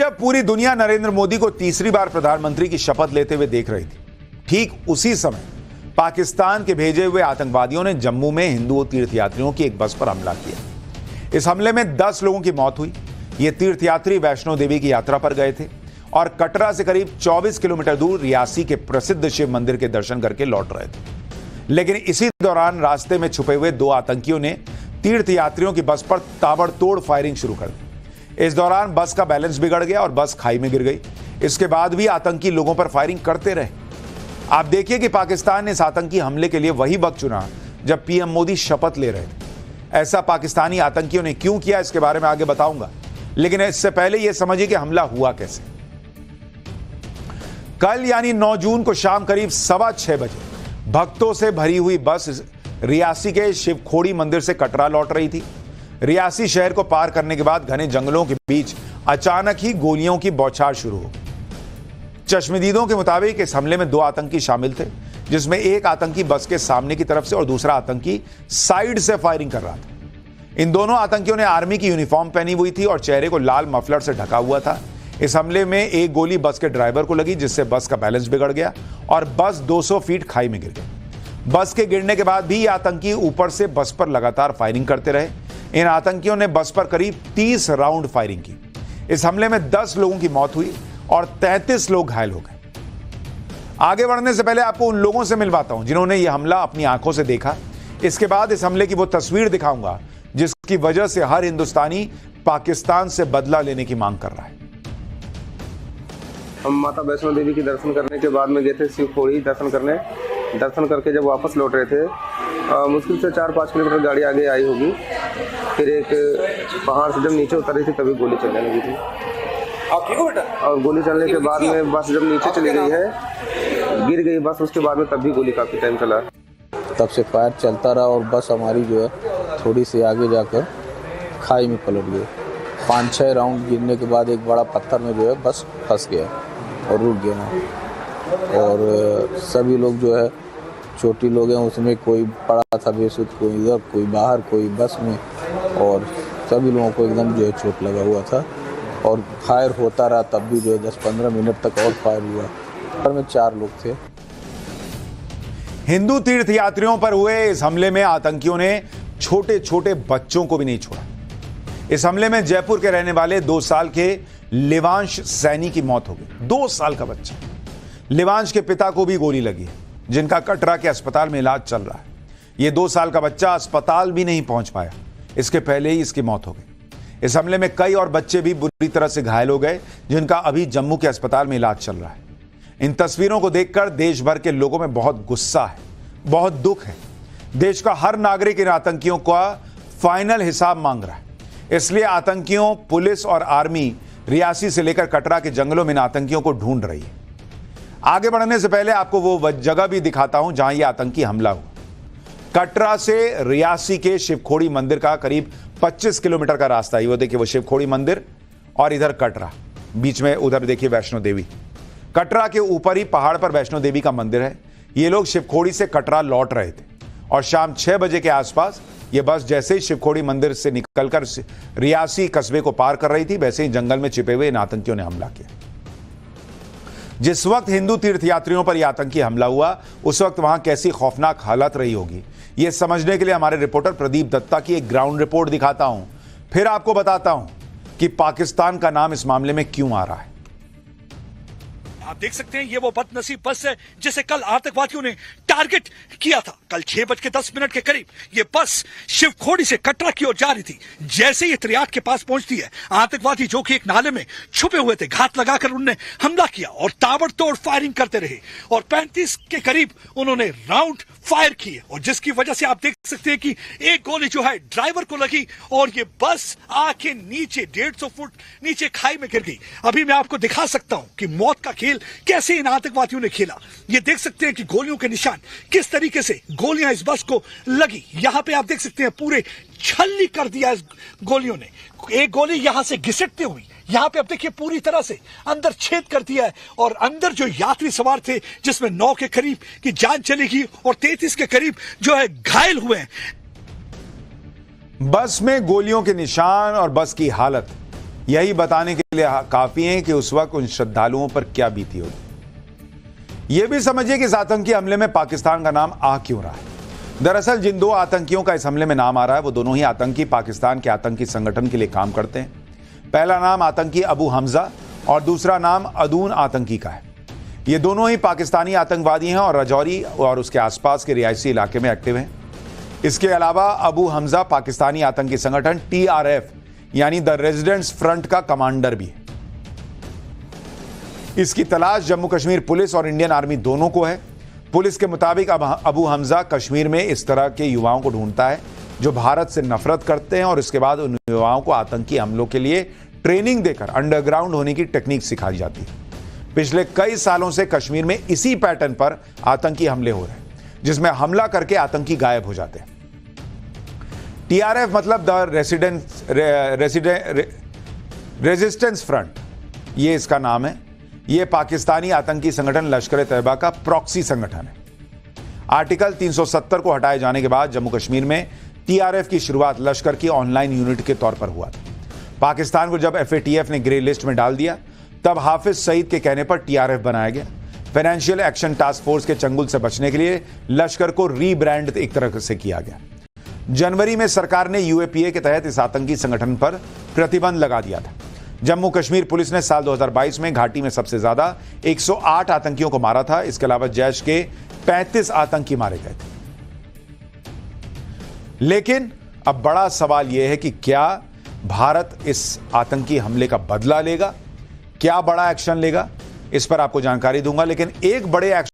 जब पूरी दुनिया नरेंद्र मोदी को तीसरी बार प्रधानमंत्री की शपथ लेते हुए देख रही थी, ठीक उसी समय पाकिस्तान के भेजे हुए आतंकवादियों ने जम्मू में हिंदू तीर्थयात्रियों की एक बस पर हमला किया। इस हमले में 10 लोगों की मौत हुई। ये तीर्थयात्री वैष्णो देवी की यात्रा पर गए थे और कटरा से करीब 24 किलोमीटर दूर रियासी के प्रसिद्ध शिव मंदिर के दर्शन करके लौट रहे थे। लेकिन इसी दौरान रास्ते में छुपे हुए 2 आतंकियों ने तीर्थयात्रियों की बस पर ताबड़तोड़ फायरिंग शुरू कर दी। इस दौरान बस का बैलेंस बिगड़ गया और बस खाई में गिर गई। इसके बाद भी आतंकी लोगों पर फायरिंग करते रहे। आप देखिए कि पाकिस्तान ने इस आतंकी हमले के लिए वही वक्त चुना जब पीएम मोदी शपथ ले रहे थे। ऐसा पाकिस्तानी आतंकियों ने क्यों किया, इसके बारे में आगे बताऊंगा, लेकिन इससे पहले यह समझिए कि हमला हुआ कैसे। कल यानी 9 जून को शाम करीब 6:15 बजे भक्तों से भरी हुई बस रियासी के शिवखोड़ी मंदिर से कटरा लौट रही थी। रियासी शहर को पार करने के बाद घने जंगलों के बीच अचानक ही गोलियों की बौछार शुरू हो गई। चश्मदीदों के मुताबिक इस हमले में 2 आतंकी शामिल थे, जिसमें एक आतंकी बस के सामने की तरफ से और दूसरा आतंकी साइड से फायरिंग कर रहा था। इन दोनों आतंकियों ने आर्मी की यूनिफॉर्म पहनी हुई थी और चेहरे को लाल मफलर से ढका हुआ था। इस हमले में एक गोली बस के ड्राइवर को लगी, जिससे बस का बैलेंस बिगड़ गया और बस 200 फीट खाई में गिर गई। बस के गिरने के बाद भी ये आतंकी ऊपर से बस पर लगातार फायरिंग करते रहे। इन आतंकियों ने बस पर करीब 30 राउंड फायरिंग की। इस हमले में 10 लोगों की मौत हुई और 33 लोग घायल हो गए। आगे बढ़ने से पहले आपको उन लोगों से मिलवाता हूं जिन्होंने यह हमला अपनी आंखों से देखा। इसके बाद इस हमले की वो तस्वीर दिखाऊंगा जिसकी वजह से हर हिंदुस्तानी पाकिस्तान से बदला लेने की मांग कर रहा है। हम माता वैष्णो देवी के दर्शन करने के बाद में गए थे शिवखोड़ी दर्शन करने। दर्शन करके जब वापस लौट रहे थे, मुश्किल से 4-5 किलोमीटर गाड़ी आगे आई होगी। फिर एक पहाड़ से जब नीचे उतर रही थी तभी गोली चलने लगी थी। आप ठीक हो बेटा? और गोली चलने के बाद में बस जब नीचे चली गई है, गिर गई बस, उसके बाद में तब भी गोली काफ़ी टाइम चला। तब से फायर चलता रहा और बस हमारी जो है थोड़ी सी आगे जाकर खाई में पलट गई। 5-6 राउंड गिरने के बाद एक बड़ा पत्थर में जो है बस फंस गया और रुक गया। और सभी लोग जो है छोटी लोग हैं, उसमें कोई पड़ा था बेसुध, कोई इधर, कोई बाहर, कोई बस में, और सभी लोगों को एकदम जो है चोट लगा हुआ था। और फायर होता रहा, तब भी जो है 10-15 मिनट तक और फायर हुआ। पर में 4 लोग थे। हिंदू तीर्थयात्रियों पर हुए इस हमले में आतंकियों ने छोटे छोटे बच्चों को भी नहीं छोड़ा। इस हमले में जयपुर के रहने वाले 2 साल के लिवांश सैनी की मौत हो गई। 2 साल का बच्चा। लिवांश के पिता को भी गोली लगी है, जिनका कटरा के अस्पताल में इलाज चल रहा है। यह 2 साल का बच्चा अस्पताल भी नहीं पहुंच पाया, इसके पहले ही इसकी मौत हो गई। इस हमले में कई और बच्चे भी बुरी तरह से घायल हो गए, जिनका अभी जम्मू के अस्पताल में इलाज चल रहा है। इन तस्वीरों को देखकर देश भर के लोगों में बहुत गुस्सा है, बहुत दुख है। देश का हर नागरिक इन आतंकियों का फाइनल हिसाब मांग रहा है। इसलिए आतंकियों, पुलिस और आर्मी रियासी से लेकर कटरा के जंगलों में इन आतंकियों को ढूंढ रही है। आगे बढ़ने से पहले आपको वो जगह भी दिखाता हूं जहां यह आतंकी हमला हुआ। कटरा से रियासी के शिवखोड़ी मंदिर का करीब 25 किलोमीटर का रास्ता है। वो देखिए, वो शिवखोड़ी मंदिर और इधर कटरा, बीच में उधर देखिए वैष्णो देवी। कटरा के ऊपर ही पहाड़ पर वैष्णो देवी का मंदिर है। ये लोग शिवखोड़ी से कटरा लौट रहे थे और शाम 6 बजे के आसपास ये बस जैसे ही शिवखोड़ी मंदिर से निकलकर रियासी कस्बे को पार कर रही थी, वैसे ही जंगल में छिपे हुए इन आतंकियों ने हमला किया। जिस वक्त हिंदू तीर्थयात्रियों पर यह आतंकी हमला हुआ, उस वक्त वहां कैसी खौफनाक हालत रही होगी, यह समझने के लिए हमारे रिपोर्टर प्रदीप दत्ता की एक ग्राउंड रिपोर्ट दिखाता हूं। फिर आपको बताता हूं कि पाकिस्तान का नाम इस मामले में क्यों आ रहा है। आप देख सकते हैं, ये वो बदनसीब बस है जिसे कल आतंकवादियों ने टारगेट किया था। कल 6:10 के करीब ये बस शिवखोड़ी से कटरा की ओर जा रही थी। जैसे ही त्रियाट के पास पहुंचती है, आतंकवादी जो कि एक नाले में छुपे हुए थे, घात लगाकर उन्होंने हमला किया और ताबड़तोड़ फायरिंग करते रहे और 35 के करीब उन्होंने राउंड फायर किए और जिसकी वजह से आप देख सकते हैं कि एक गोली जो है ड्राइवर को लगी और ये बस आके नीचे 150 फुट नीचे खाई में गिर गई। अभी मैं आपको दिखा सकता हूं कि मौत का खेल कैसे इन आतंकवादियों ने खेला। ये देख सकते हैं कि गोलियों के निशान किस तरीके से गोलियां इस बस को लगी। यहां पे आप देख सकते हैं पूरे छल्ली कर दिया इस गोलियों ने। एक गोली यहां से घिसटते हुई यहां पे अब देखिए पूरी तरह से अंदर छेद कर दिया है और अंदर जो यात्री सवार थे, जिसमें 9 के करीब की जान चली गई और 33 के करीब जो है घायल हुए हैं। बस में गोलियों के निशान और बस की हालत यही बताने के लिए काफी है कि उस वक्त उन श्रद्धालुओं पर क्या बीती होगी। यह भी समझिए कि इस आतंकी हमले में पाकिस्तान का नाम आ क्यों रहा है। दरअसल जिन दो आतंकियों का इस हमले में नाम आ रहा है वो दोनों ही आतंकी पाकिस्तान के आतंकी संगठन के लिए काम करते हैं। पहला नाम आतंकी अबू हमजा और दूसरा नाम अदून आतंकी का है। ये दोनों ही पाकिस्तानी आतंकवादी हैं और राजौरी और उसके आसपास के रिहायशी इलाके में एक्टिव हैं। इसके अलावा अबू हमजा पाकिस्तानी आतंकी संगठन TRF यानी द रेजिडेंट्स फ्रंट का कमांडर भी है। इसकी तलाश जम्मू कश्मीर पुलिस और इंडियन आर्मी दोनों को है। पुलिस के मुताबिक अब अबू हमजा कश्मीर में इस तरह के युवाओं को ढूंढता है जो भारत से नफरत करते हैं और इसके बाद उन युवाओं को आतंकी हमलों के लिए ट्रेनिंग देकर अंडरग्राउंड होने की टेक्निक सिखाई जाती है। पिछले कई सालों से कश्मीर में इसी पैटर्न पर आतंकी हमले हो रहे हैं, जिसमें हमला करके आतंकी गायब हो जाते हैं। TRF मतलब द रेजिस्टेंस फ्रंट, ये इसका नाम है। यह पाकिस्तानी आतंकी संगठन लश्कर ए तैयबा का प्रॉक्सी संगठन है। आर्टिकल 370 को हटाए जाने के बाद जम्मू कश्मीर में TRF की शुरुआत लश्कर की ऑनलाइन यूनिट के तौर पर हुआ था। पाकिस्तान को जब FATF ने ग्रे लिस्ट में डाल दिया तब हाफिज सईद के कहने पर TRF बनाया गया। फाइनेंशियल एक्शन टास्क फोर्स के चंगुल से बचने के लिए लश्कर को रीब्रांड एक तरह से किया गया। जनवरी में सरकार ने UAPA के तहत इस आतंकी संगठन पर प्रतिबंध लगा दिया था। जम्मू कश्मीर पुलिस ने साल 2022 में घाटी में सबसे ज्यादा 108 आतंकियों को मारा था। इसके अलावा जैश के 35 आतंकी मारे गए थे। लेकिन अब बड़ा सवाल यह है कि क्या भारत इस आतंकी हमले का बदला लेगा, क्या बड़ा एक्शन लेगा? इस पर आपको जानकारी दूंगा, लेकिन एक बड़े एक्शन